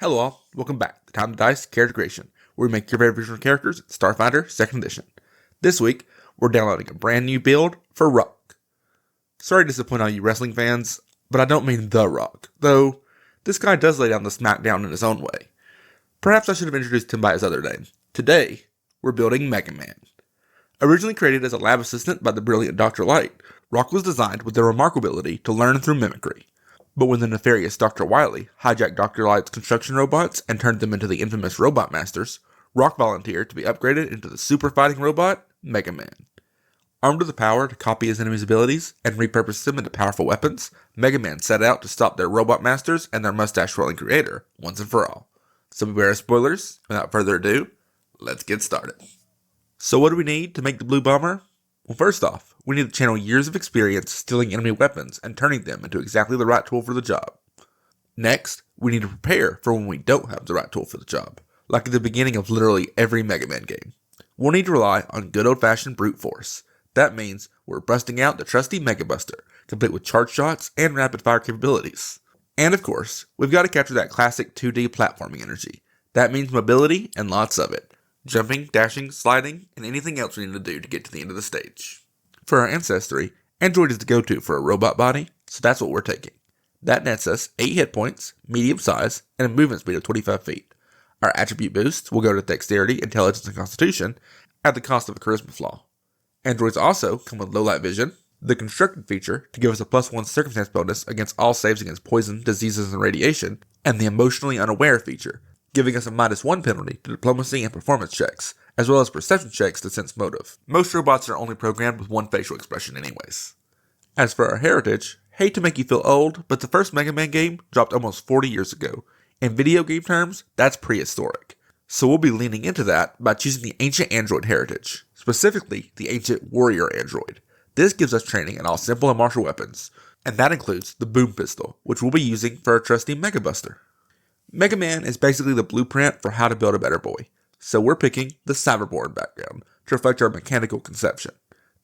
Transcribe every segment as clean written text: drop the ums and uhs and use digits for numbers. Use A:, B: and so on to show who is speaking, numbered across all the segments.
A: Hello all, welcome back to Time to Dice Character Creation, where we make your favorite original characters in Starfinder 2nd Edition. This week, we're downloading a brand new build for Rock. Sorry to disappoint all you wrestling fans, but I don't mean The Rock, though this guy does lay down the smackdown in his own way. Perhaps I should have introduced him by his other name. Today, we're building Mega Man. Originally created as a lab assistant by the brilliant Dr. Light, Rock was designed with the remarkable ability to learn through mimicry. But when the nefarious Dr. Wily hijacked Dr. Light's construction robots and turned them into the infamous Robot Masters, Rock volunteered to be upgraded into the super fighting robot, Mega Man. Armed with the power to copy his enemies' abilities and repurpose them into powerful weapons, Mega Man set out to stop their Robot Masters and their mustache-twirling creator, once and for all. So beware of spoilers. Without further ado, let's get started. So what do we need to make the Blue Bomber? Well, first off, we need to channel years of experience stealing enemy weapons and turning them into exactly the right tool for the job. Next, we need to prepare for when we don't have the right tool for the job, like at the beginning of literally every Mega Man game. We'll need to rely on good old-fashioned brute force. That means we're busting out the trusty Mega Buster, complete with charge shots and rapid-fire capabilities. And of course, we've got to capture that classic 2D platforming energy. That means mobility and lots of it. Jumping, dashing, sliding, and anything else we need to do to get to the end of the stage. For our Ancestry, Android is the go-to for a robot body, so that's what we're taking. That nets us 8 hit points, medium size, and a movement speed of 25 feet. Our attribute boosts will go to Dexterity, Intelligence, and Constitution, at the cost of a Charisma flaw. Androids also come with Low Light Vision, the Constructed feature to give us a +1 Circumstance bonus against all saves against poison, diseases, and radiation, and the Emotionally Unaware feature, giving us a -1 penalty to diplomacy and performance checks, as well as perception checks to sense motive. Most robots are only programmed with one facial expression anyways. As for our heritage, hate to make you feel old, but the first Mega Man game dropped almost 40 years ago. In video game terms, that's prehistoric. So we'll be leaning into that by choosing the ancient android heritage, specifically the ancient warrior android. This gives us training in all simple and martial weapons, and that includes the boom pistol, which we'll be using for our trusty Mega Buster. Mega Man is basically the blueprint for how to build a better boy, so we're picking the Cyberborn background to reflect our mechanical conception.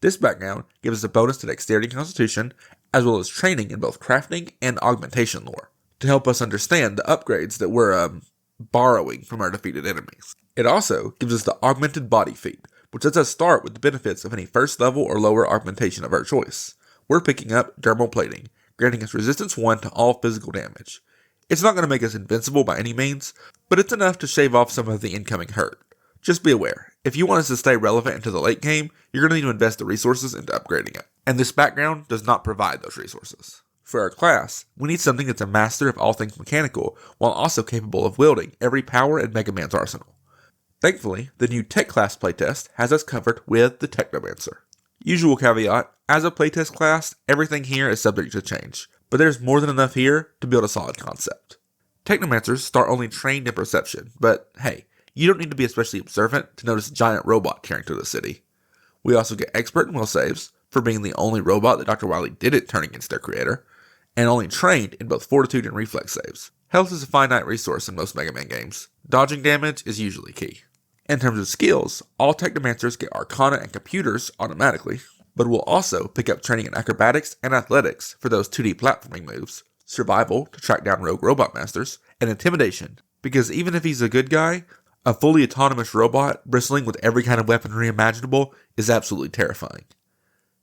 A: This background gives us a bonus to Dexterity and Constitution, as well as training in both crafting and augmentation lore, to help us understand the upgrades that we're borrowing from our defeated enemies. It also gives us the Augmented Body feat, which lets us start with the benefits of any first level or lower augmentation of our choice. We're picking up Dermal Plating, granting us Resistance 1 to all physical damage. It's not going to make us invincible by any means, but it's enough to shave off some of the incoming hurt. Just be aware, if you want us to stay relevant into the late game, you're going to need to invest the resources into upgrading it, and this background does not provide those resources. For our class, we need something that's a master of all things mechanical, while also capable of wielding every power in Mega Man's arsenal. Thankfully, the new Tech class playtest has us covered with the Technomancer. Usual caveat, as a playtest class, everything here is subject to change, but there's more than enough here to build a solid concept. Technomancers start only trained in perception, but hey, you don't need to be especially observant to notice a giant robot tearing through the city. We also get expert in will saves, for being the only robot that Dr. Wily didn't turn against their creator, and only trained in both fortitude and reflex saves. Health is a finite resource in most Mega Man games. Dodging damage is usually key. In terms of skills, all Technomancers get Arcana and Computers automatically, but we'll also pick up training in Acrobatics and Athletics for those 2D platforming moves, Survival to track down rogue Robot Masters, and Intimidation, because even if he's a good guy, a fully autonomous robot bristling with every kind of weaponry imaginable is absolutely terrifying.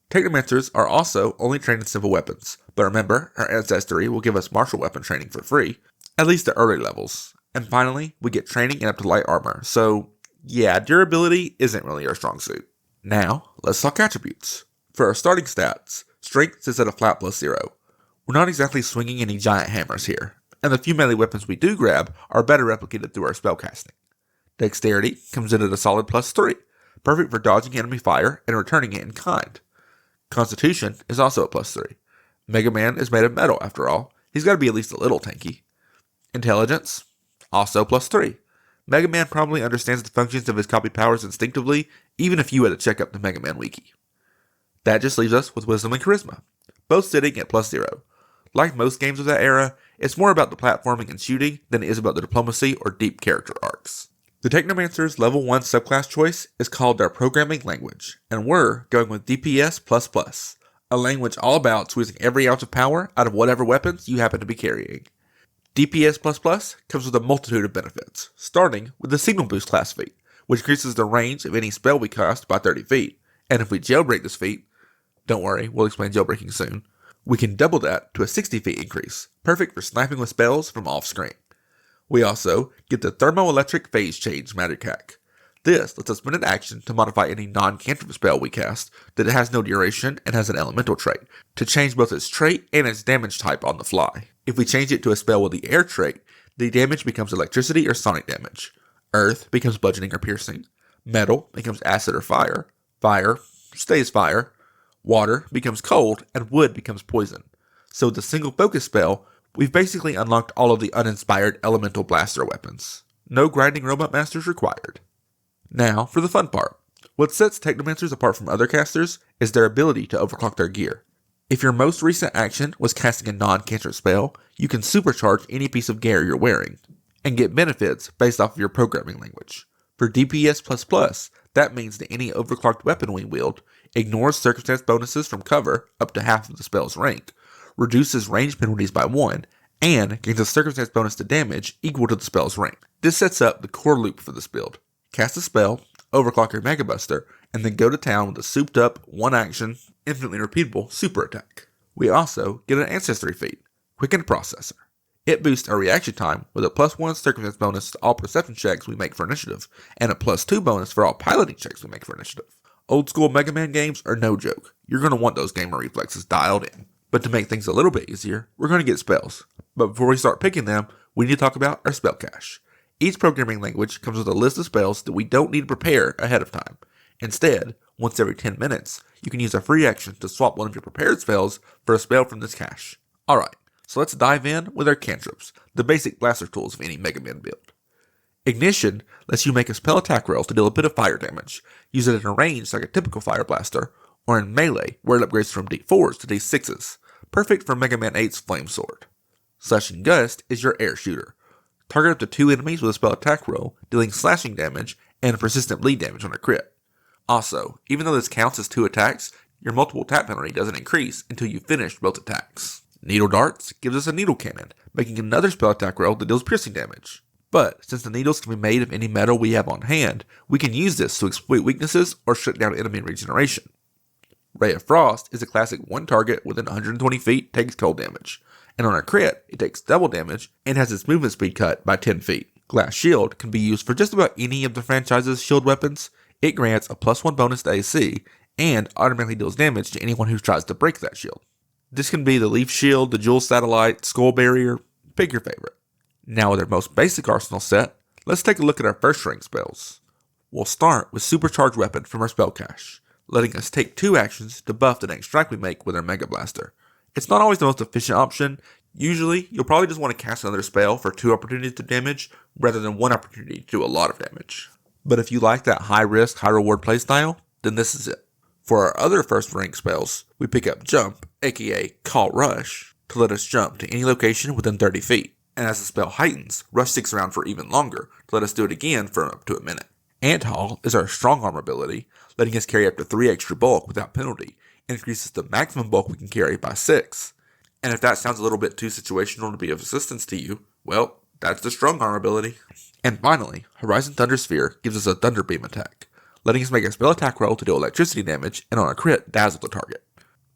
A: Technomancers are also only trained in simple weapons, but remember, our Ancestry will give us martial weapon training for free, at least at early levels. And finally, we get training in up to light armor, so yeah, durability isn't really our strong suit. Now, let's talk attributes. For our starting stats, Strength is at a flat +0. We're not exactly swinging any giant hammers here, and the few melee weapons we do grab are better replicated through our spellcasting. Dexterity comes in at a solid +3, perfect for dodging enemy fire and returning it in kind. Constitution is also a +3. Mega Man is made of metal after all, he's got to be at least a little tanky. Intelligence, also +3. Mega Man probably understands the functions of his copied powers instinctively, even if you had to check up the Mega Man wiki. That just leaves us with Wisdom and Charisma, both sitting at +0. Like most games of that era, it's more about the platforming and shooting than it is about the diplomacy or deep character arcs. The Technomancer's level 1 subclass choice is called their programming language, and we're going with DPS++, a language all about squeezing every ounce of power out of whatever weapons you happen to be carrying. DPS++ comes with a multitude of benefits, starting with the Signal Boost class feat, which increases the range of any spell we cast by 30 feet, and if we jailbreak this feat, don't worry, we'll explain jailbreaking soon, we can double that to a 60 feet increase, perfect for sniping with spells from off-screen. We also get the Thermoelectric Phase Change magic hack. This lets us spend an action to modify any non-cantrip spell we cast that has no duration and has an elemental trait, to change both its trait and its damage type on the fly. If we change it to a spell with the air trait, the damage becomes electricity or sonic damage. Earth becomes bludgeoning or piercing. Metal becomes acid or fire. Fire stays fire. Water becomes cold, and wood becomes poison. So with a single focus spell, we've basically unlocked all of the uninspired elemental blaster weapons. No grinding robot masters required. Now, for the fun part. What sets Technomancers apart from other casters is their ability to overclock their gear. If your most recent action was casting a non-cantrip spell, you can supercharge any piece of gear you're wearing, and get benefits based off of your programming language. For DPS++, that means that any overclocked weapon we wield ignores circumstance bonuses from cover up to half of the spell's rank, reduces range penalties by 1, and gains a circumstance bonus to damage equal to the spell's rank. This sets up the core loop for this build. Cast a spell, overclock your Mega Buster, and then go to town with a souped up, one action, infinitely repeatable super attack. We also get an Ancestry feat, Quicken Processor. It boosts our reaction time with a +1 circumstance bonus to all perception checks we make for initiative, and a +2 bonus for all piloting checks we make for initiative. Old school Mega Man games are no joke. You're going to want those gamer reflexes dialed in. But to make things a little bit easier, we're going to get spells. But before we start picking them, we need to talk about our spell cache. Each programming language comes with a list of spells that we don't need to prepare ahead of time. Instead, once every 10 minutes, you can use a free action to swap one of your prepared spells for a spell from this cache. Alright, so let's dive in with our cantrips, the basic blaster tools of any Mega Man build. Ignition lets you make a spell attack roll to deal a bit of fire damage. Use it in a range like a typical fire blaster, or in melee where it upgrades from D4s to D6s, perfect for Mega Man 8's Flame Sword. Slashing Gust is your air shooter. Target up to 2 enemies with a spell attack roll, dealing slashing damage and persistent bleed damage on a crit. Also, even though this counts as 2 attacks, your multiple tap penalty doesn't increase until you finish both attacks. Needle Darts gives us a needle cannon, making another spell attack roll that deals piercing damage. But, since the needles can be made of any metal we have on hand, we can use this to exploit weaknesses or shut down enemy regeneration. Ray of Frost is a classic one target within 120 feet takes cold damage, and on a crit, it takes double damage and has its movement speed cut by 10 feet. Glass Shield can be used for just about any of the franchise's shield weapons. It grants a +1 bonus to AC, and automatically deals damage to anyone who tries to break that shield. This can be the Leaf Shield, the Jewel Satellite, Skull Barrier, pick your favorite. Now with our most basic arsenal set, let's take a look at our first rank spells. We'll start with Supercharged Weapon from our spell cache, letting us take 2 actions to buff the next strike we make with our Mega Blaster. It's not always the most efficient option. Usually, you'll probably just want to cast another spell for 2 opportunities to damage, rather than 1 opportunity to do a lot of damage. But if you like that high risk, high reward playstyle, then this is it. For our other first rank spells, we pick up Jump, aka Call Rush, to let us jump to any location within 30 feet. And as the spell heightens, Rush sticks around for even longer, to let us do it again for up to a minute. Ant Haul is our strong arm ability, letting us carry up to 3 extra bulk without penalty, and increases the maximum bulk we can carry by 6. And if that sounds a little bit too situational to be of assistance to you, well, that's the strong arm ability. And finally, Horizon Thunder Sphere gives us a Thunder Beam attack, letting us make a spell attack roll to deal electricity damage, and on a crit, dazzle the target.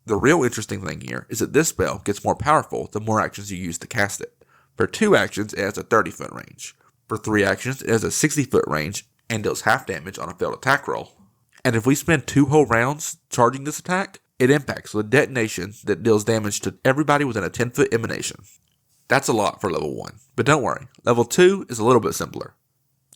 A: The real interesting thing here is that this spell gets more powerful the more actions you use to cast it. For 2 actions, it has a 30-foot range. For 3 actions, it has a 60-foot range, and deals half damage on a failed attack roll. And if we spend 2 whole rounds charging this attack, it impacts with a detonation that deals damage to everybody within a 10-foot emanation. That's a lot for level 1, but don't worry, level 2 is a little bit simpler.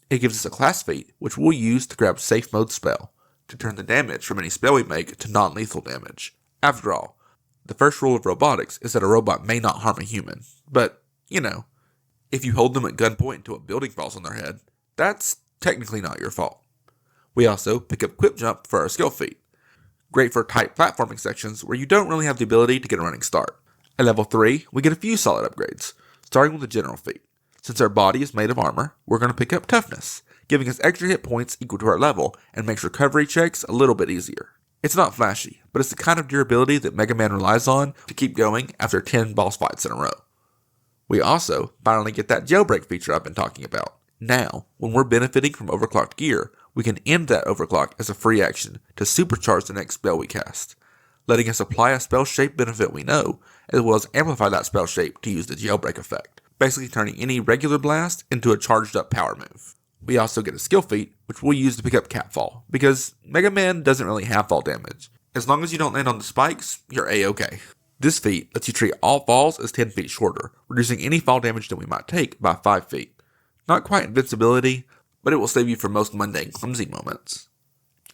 A: It gives us a class feat, which we'll use to grab Safe Mode Spell, to turn the damage from any spell we make to non-lethal damage. After all, the first rule of robotics is that a robot may not harm a human, but, if you hold them at gunpoint until a building falls on their head, that's technically not your fault. We also pick up Quip Jump for our skill feat. Great for tight platforming sections where you don't really have the ability to get a running start. At level 3, we get a few solid upgrades, starting with the general feat. Since our body is made of armor, we're going to pick up Toughness, giving us extra hit points equal to our level and makes recovery checks a little bit easier. It's not flashy, but it's the kind of durability that Mega Man relies on to keep going after 10 boss fights in a row. We also finally get that jailbreak feature I've been talking about. Now, when we're benefiting from overclocked gear, we can end that overclock as a free action to supercharge the next spell we cast, letting us apply a spell shape benefit we know, as well as amplify that spell shape to use the jailbreak effect, basically turning any regular blast into a charged up power move. We also get a skill feat, which we'll use to pick up Catfall, because Mega Man doesn't really have fall damage. As long as you don't land on the spikes, you're A-okay. This feat lets you treat all falls as 10 feet shorter, reducing any fall damage that we might take by 5 feet. Not quite invincibility, but it will save you from most mundane clumsy moments.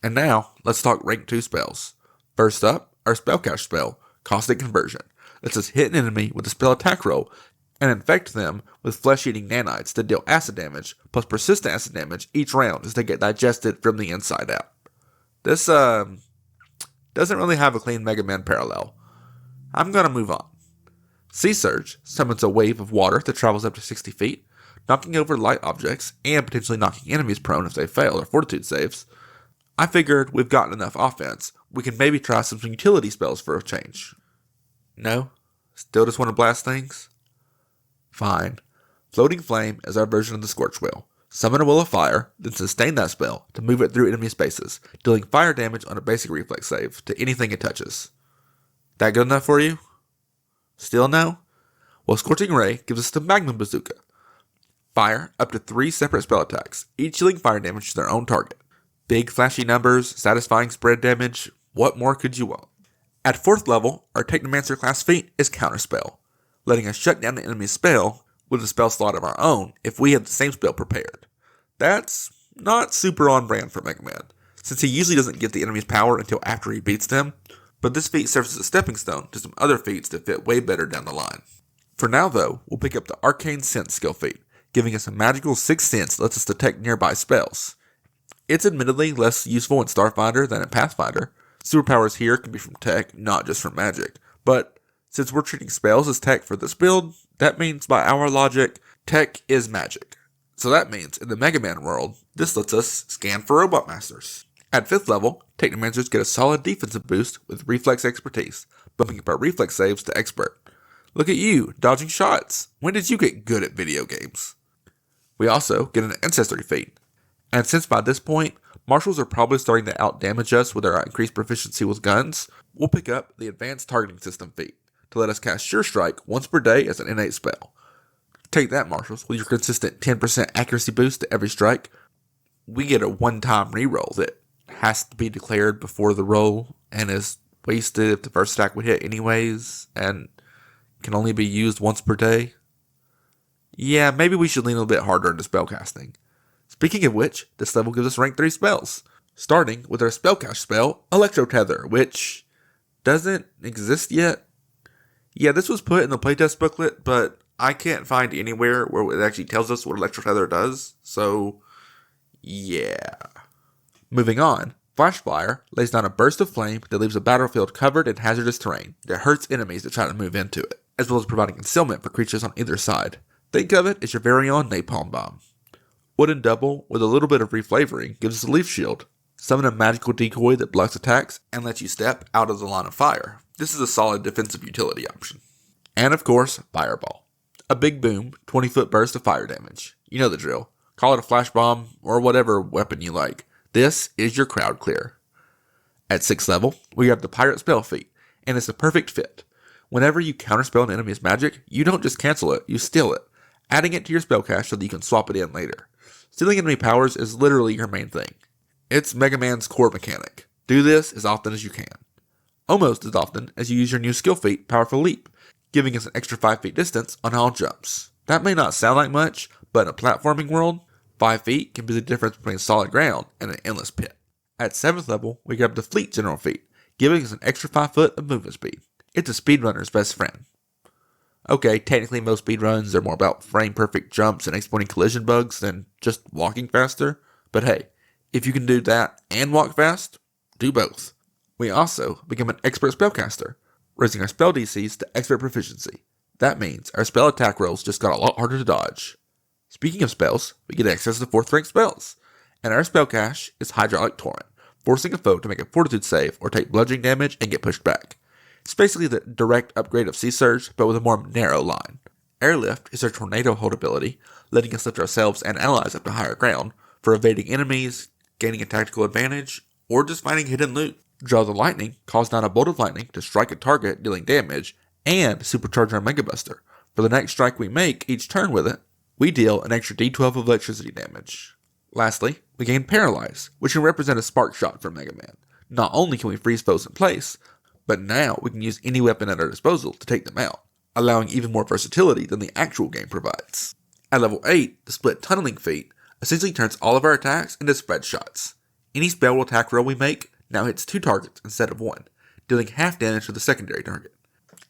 A: And now, let's talk rank 2 spells. First up, our Spellcast spell, Caustic Conversion, lets us hit an enemy with a spell attack roll and infect them with flesh-eating nanites that deal acid damage, plus persistent acid damage each round as they get digested from the inside out. This, doesn't really have a clean Mega Man parallel. I'm gonna move on. Sea Surge summons a wave of water that travels up to 60 feet, knocking over light objects and potentially knocking enemies prone if they fail their fortitude saves. I figured we've gotten enough offense, we can maybe try some utility spells for a change. No? Still just want to blast things? Fine. Floating Flame is our version of the Scorch Wheel. Summon a Will of Fire, then sustain that spell to move it through enemy spaces, dealing fire damage on a basic reflex save to anything it touches. That good enough for you? Still no? Well, Scorching Ray gives us the Magnum Bazooka. Fire up to 3 separate spell attacks, each dealing fire damage to their own target. Big flashy numbers, satisfying spread damage, what more could you want? At 4th level, our Technomancer class feat is Counterspell, letting us shut down the enemy's spell with a spell slot of our own if we have the same spell prepared. That's not super on brand for Mega Man, since he usually doesn't get the enemy's power until after he beats them, but this feat serves as a stepping stone to some other feats that fit way better down the line. For now though, we'll pick up the Arcane Sense skill feat, giving us a magical 6th sense that lets us detect nearby spells. It's admittedly less useful in Starfinder than in Pathfinder. Superpowers here can be from tech, not just from magic, but since we're treating spells as tech for this build, that means by our logic, tech is magic. So that means in the Mega Man world, this lets us scan for Robot Masters. At 5th level, Technomancers get a solid defensive boost with Reflex Expertise, bumping up our reflex saves to Expert. Look at you, dodging shots. When did you get good at video games? We also get an Ancestry feat. And since by this point, marshals are probably starting to outdamage us with our increased proficiency with guns, we'll pick up the Advanced Targeting System feat to let us cast Sure Strike once per day as an innate spell. Take that, marshals, with your consistent 10% accuracy boost to every strike. We get a one-time reroll that has to be declared before the roll and is wasted if the first stack would hit anyways, and can only be used once per day. Yeah, maybe we should lean a little bit harder into spellcasting. Speaking of which, this level gives us rank 3 spells, starting with our spellcast spell, Electro Tether, which doesn't exist yet. Yeah, this was put in the playtest booklet, but I can't find anywhere where it actually tells us what Electro Tether does, so yeah. Moving on, Flash Fire lays down a burst of flame that leaves a battlefield covered in hazardous terrain that hurts enemies that try to move into it, as well as providing concealment for creatures on either side. Think of it as your very own Napalm Bomb. Wooden Double, with a little bit of reflavoring, gives us a Leaf Shield. Summon a magical decoy that blocks attacks and lets you step out of the line of fire. This is a solid defensive utility option. And of course, Fireball. A big boom, 20-foot burst of fire damage. You know the drill. Call it a flash bomb or whatever weapon you like. This is your crowd clear. At 6th level, we have the Pirate Spell feat, and it's a perfect fit. Whenever you counterspell an enemy's magic, you don't just cancel it, you steal it, adding it to your spell cache so that you can swap it in later. Stealing enemy powers is literally your main thing. It's Mega Man's core mechanic. Do this as often as you can. Almost as often as you use your new skill feat, Powerful Leap, giving us an extra 5 feet distance on all jumps. That may not sound like much, but in a platforming world, 5 feet can be the difference between solid ground and an endless pit. At 7th level, we grab the Fleet General feat, giving us an extra 5 foot of movement speed. It's a speedrunner's best friend. Okay, technically most speedruns are more about frame-perfect jumps and exploiting collision bugs than just walking faster, but hey, if you can do that and walk fast, do both. We also become an expert spellcaster, raising our spell DCs to expert proficiency. That means our spell attack rolls just got a lot harder to dodge. Speaking of spells, we get access to 4th rank spells, and our spell cache is Hydraulic Torrent, forcing a foe to make a fortitude save or take bludgeoning damage and get pushed back. It's basically the direct upgrade of Sea Surge, but with a more narrow line. Airlift is our tornado hold ability, letting us lift ourselves and allies up to higher ground for evading enemies, gaining a tactical advantage, or just finding hidden loot. Draw the Lightning calls down a bolt of lightning to strike a target, dealing damage, and supercharge our Mega Buster. For the next strike we make each turn with it, we deal an extra d12 of electricity damage. Lastly, we gain Paralyze, which can represent a spark shot from Mega Man. Not only can we freeze foes in place, but now we can use any weapon at our disposal to take them out, allowing even more versatility than the actual game provides. At level 8, the Split Tunneling feat essentially turns all of our attacks into spread shots. Any spell attack roll we make now hits 2 targets instead of 1, dealing half damage to the secondary target.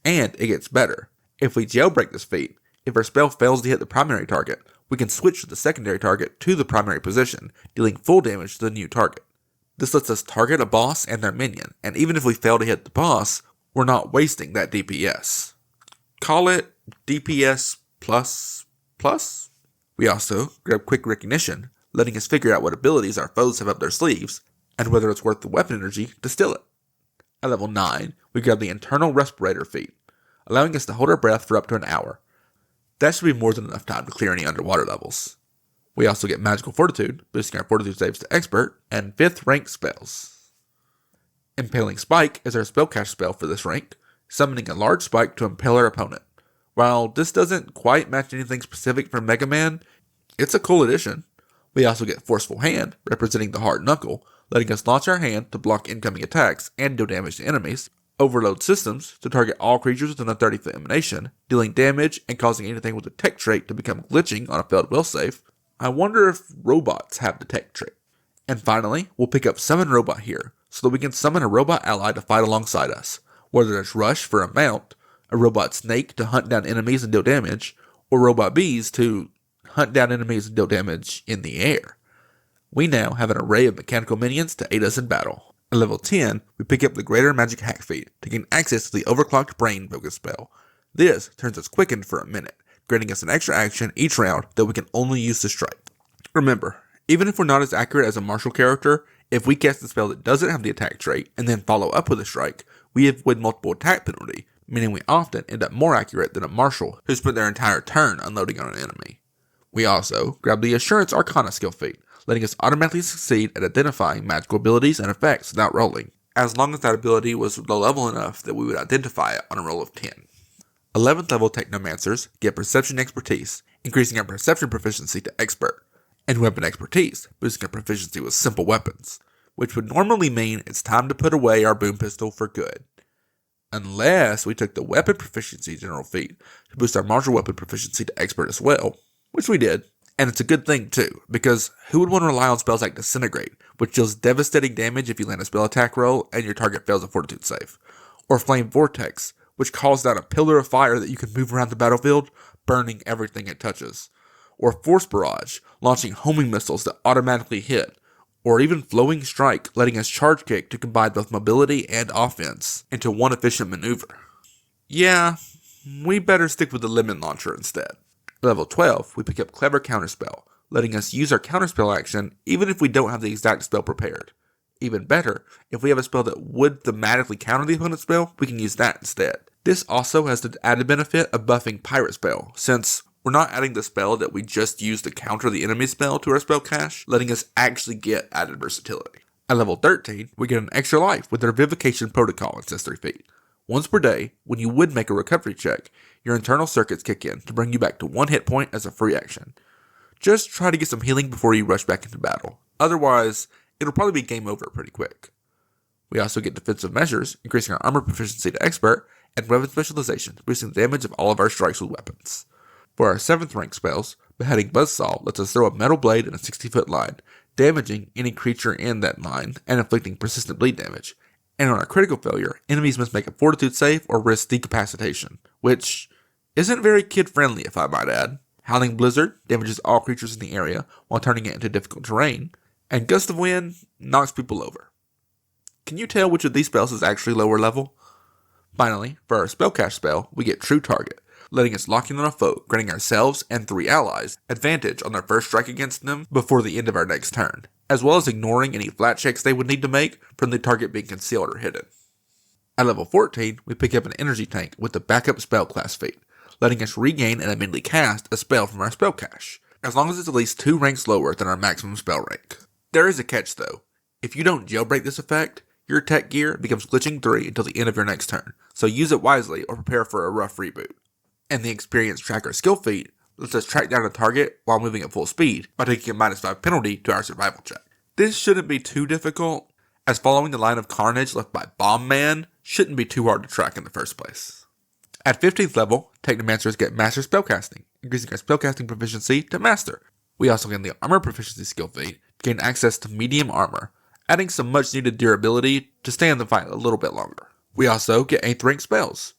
A: And it gets better. If we jailbreak this feat, if our spell fails to hit the primary target, we can switch the secondary target to the primary position, dealing full damage to the new target. This lets us target a boss and their minion, and even if we fail to hit the boss, we're not wasting that DPS. Call it DPS plus plus? We also grab Quick Recognition, letting us figure out what abilities our foes have up their sleeves, and whether it's worth the weapon energy to steal it. At level 9, we grab the Internal Respirator feat, allowing us to hold our breath for up to an hour. That should be more than enough time to clear any underwater levels. We also get Magical Fortitude, boosting our Fortitude saves to Expert, and 5th rank spells. Impaling Spike is our spellcast spell for this rank, summoning a large spike to impale our opponent. While this doesn't quite match anything specific from Mega Man, it's a cool addition. We also get Forceful Hand, representing the hard knuckle, letting us launch our hand to block incoming attacks and deal damage to enemies. Overload Systems to target all creatures within a 30-foot emanation, dealing damage and causing anything with a tech trait to become glitching on a failed will save. I wonder if robots have the tech trait. And finally, we'll pick up Summon Robot here, so that we can summon a robot ally to fight alongside us, whether it's Rush for a mount, a Robot Snake to hunt down enemies and deal damage, or Robot Bees to hunt down enemies and deal damage in the air. We now have an array of mechanical minions to aid us in battle. At level 10, we pick up the Greater Magic Hack feat to gain access to the Overclocked Brain focus spell. This turns us quickened for a minute, granting us an extra action each round that we can only use to strike. Remember, even if we're not as accurate as a martial character, if we cast a spell that doesn't have the attack trait and then follow up with a strike, we avoid multiple attack penalty, meaning we often end up more accurate than a martial who spent their entire turn unloading on an enemy. We also grab the Assurance Arcana skill feat, letting us automatically succeed at identifying magical abilities and effects without rolling, as long as that ability was low level enough that we would identify it on a roll of 10. 11th level Technomancers get Perception Expertise, increasing our perception proficiency to Expert, and Weapon Expertise, boosting our proficiency with simple weapons, which would normally mean it's time to put away our boom pistol for good. Unless we took the Weapon Proficiency General feat to boost our martial weapon proficiency to Expert as well, which we did. And it's a good thing too, because who would want to rely on spells like Disintegrate, which deals devastating damage if you land a spell attack roll and your target fails a Fortitude save, or Flame Vortex, which calls down a pillar of fire that you can move around the battlefield, burning everything it touches, or Force Barrage, launching homing missiles that automatically hit, or even Flowing Strike, letting us charge kick to combine both mobility and offense into one efficient maneuver. Yeah, we better stick with the Lemon Launcher instead. Level 12, we pick up Clever Counterspell, letting us use our counterspell action even if we don't have the exact spell prepared. Even better, if we have a spell that would thematically counter the opponent's spell, we can use that instead. This also has the added benefit of buffing Pirate Spell, since we're not adding the spell that we just used to counter the enemy spell to our spell cache, letting us actually get added versatility. At level 13, we get an extra life with our Vivification Protocol Ancestry feat. Once per day, when you would make a recovery check, your internal circuits kick in to bring you back to 1 hit point as a free action. Just try to get some healing before you rush back into battle. Otherwise, it'll probably be game over pretty quick. We also get Defensive Measures, increasing our armor proficiency to Expert, and Weapon Specialization, boosting the damage of all of our strikes with weapons. For our 7th rank spells, Beheading Buzzsaw lets us throw a metal blade in a 60-foot line, damaging any creature in that line and inflicting persistent bleed damage. And on a critical failure, enemies must make a Fortitude save or risk decapacitation, which isn't very kid-friendly if I might add. Howling Blizzard damages all creatures in the area while turning it into difficult terrain, and Gust of Wind knocks people over. Can you tell which of these spells is actually lower level? Finally, for our spell cache spell, we get True Target, letting us lock in on a foe, granting ourselves and 3 allies advantage on their first strike against them before the end of our next turn, as well as ignoring any flat checks they would need to make from the target being concealed or hidden. At level 14, we pick up an Energy Tank with the Backup Spell class feat, letting us regain and immediately cast a spell from our spell cache, as long as it's at least 2 ranks lower than our maximum spell rank. There is a catch though. If you don't jailbreak this effect, your tech gear becomes glitching 3 until the end of your next turn, so use it wisely or prepare for a rough reboot. And the Experience Tracker skill feat lets us track down a target while moving at full speed by taking a -5 penalty to our survival check. This shouldn't be too difficult, as following the line of carnage left by Bomb Man shouldn't be too hard to track in the first place. At 15th level, Technomancers get Master Spellcasting, increasing our spellcasting proficiency to Master. We also gain the Armor Proficiency skill feat to gain access to Medium Armor, adding some much needed durability to stay in the fight a little bit longer. We also get 8th rank spells.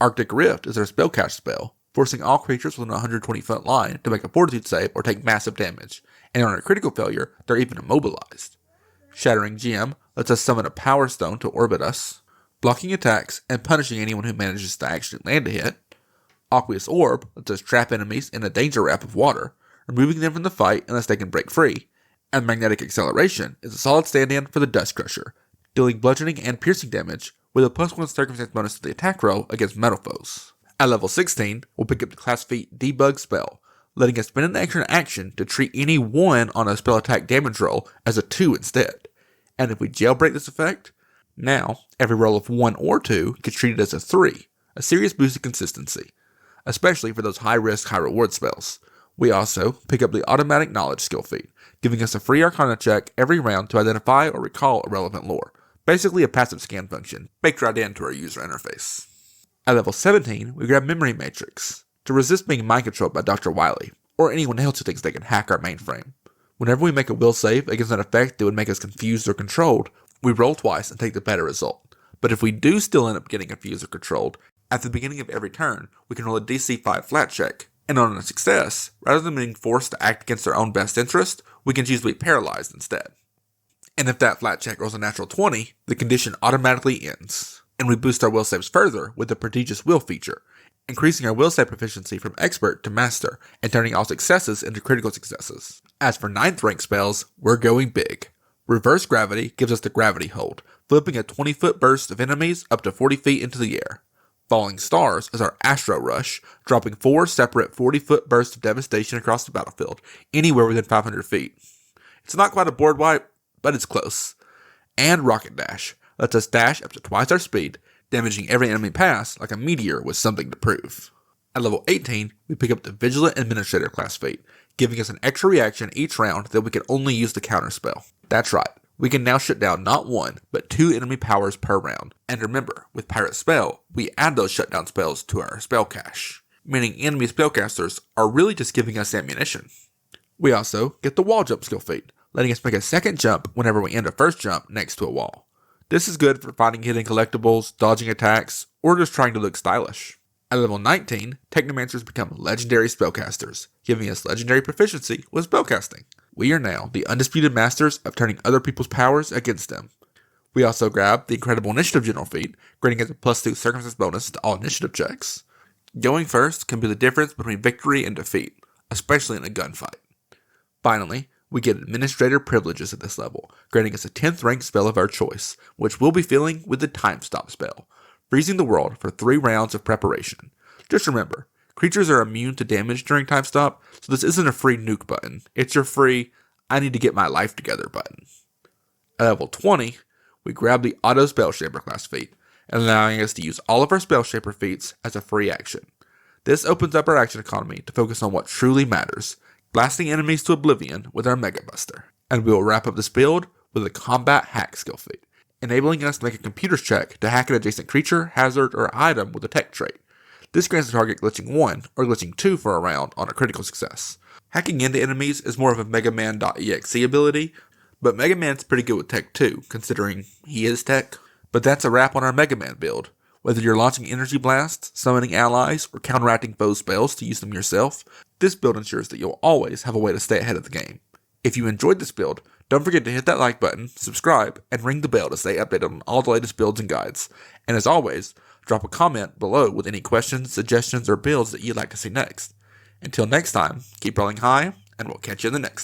A: Arctic Rift is our spell cache spell, forcing all creatures within a 120-foot line to make a fortitude save or take massive damage, and on a critical failure, they're even immobilized. Shattering Gem lets us summon a Power Stone to orbit us, blocking attacks and punishing anyone who manages to actually land a hit. Aqueous Orb lets us trap enemies in a danger wrap of water, removing them from the fight unless they can break free. And Magnetic Acceleration is a solid stand-in for the Dust Crusher, dealing bludgeoning and piercing damage with a +1 circumstance bonus to the attack roll against metal foes. At level 16, we'll pick up the class feat Debug spell, letting us spend an extra action to treat any 1 on a spell attack damage roll as a 2 instead. And if we jailbreak this effect, now every roll of 1 or 2 gets treated as a 3, a serious boost of consistency, especially for those high-risk, high-reward spells. We also pick up the Automatic Knowledge skill feat, giving us a free Arcana check every round to identify or recall irrelevant lore, basically a passive scan function, baked right into our user interface. At level 17, we grab Memory Matrix, to resist being mind-controlled by Dr. Wily, or anyone else who thinks they can hack our mainframe. Whenever we make a will save against an effect that would make us confused or controlled, we roll twice and take the better result. But if we do still end up getting confused or controlled, at the beginning of every turn, we can roll a DC 5 flat check, and on a success, rather than being forced to act against our own best interest, we can choose to be paralyzed instead. And if that flat check rolls a natural 20, the condition automatically ends, and we boost our will saves further with the Prodigious Will feature, increasing our will save proficiency from Expert to Master, and turning all successes into critical successes. As for 9th rank spells, we're going big. Reverse Gravity gives us the Gravity Hold, flipping a 20-foot burst of enemies up to 40 feet into the air. Falling Stars is our Astro Rush, dropping 4 separate 40-foot bursts of devastation across the battlefield, anywhere within 500 feet. It's not quite a board wipe, but it's close. And Rocket Dash lets us dash up to twice our speed, damaging every enemy pass like a meteor with something to prove. At level 18, we pick up the Vigilant Administrator class feat, giving us an extra reaction each round that we can only use to counterspell. That's right, we can now shut down not 1, but 2 enemy powers per round. And remember, with Pirate Spell, we add those shutdown spells to our spell cache, meaning enemy spellcasters are really just giving us ammunition. We also get the Wall Jump skill feat, letting us make a second jump whenever we end a first jump next to a wall. This is good for finding hidden collectibles, dodging attacks, or just trying to look stylish. At level 19, Technomancers become legendary spellcasters, giving us legendary proficiency with spellcasting. We are now the undisputed masters of turning other people's powers against them. We also grab the Incredible Initiative General feat, granting us a +2 circumstance bonus to all initiative checks. Going first can be the difference between victory and defeat, especially in a gunfight. Finally, we get Administrator privileges at this level, granting us a 10th rank spell of our choice, which we'll be filling with the Time Stop spell, freezing the world for 3 rounds of preparation. Just remember, creatures are immune to damage during Time Stop, so this isn't a free nuke button, it's your free, I need to get my life together button. At level 20, we grab the Auto Spell Shaper class feat, allowing us to use all of our Spell Shaper feats as a free action. This opens up our action economy to focus on what truly matters, blasting enemies to oblivion with our Mega Buster. And we will wrap up this build with a Combat Hack skill feat, enabling us to make a computer's check to hack an adjacent creature, hazard, or item with a tech trait. This grants the target glitching 1 or glitching 2 for a round on a critical success. Hacking into enemies is more of a Mega Man.exe ability, but Mega Man's pretty good with tech too, considering he is tech. But that's a wrap on our Mega Man build. Whether you're launching energy blasts, summoning allies, or counteracting foe spells to use them yourself, this build ensures that you'll always have a way to stay ahead of the game. If you enjoyed this build, don't forget to hit that like button, subscribe, and ring the bell to stay updated on all the latest builds and guides. And as always, drop a comment below with any questions, suggestions, or builds that you'd like to see next. Until next time, keep rolling high, and we'll catch you in the next one.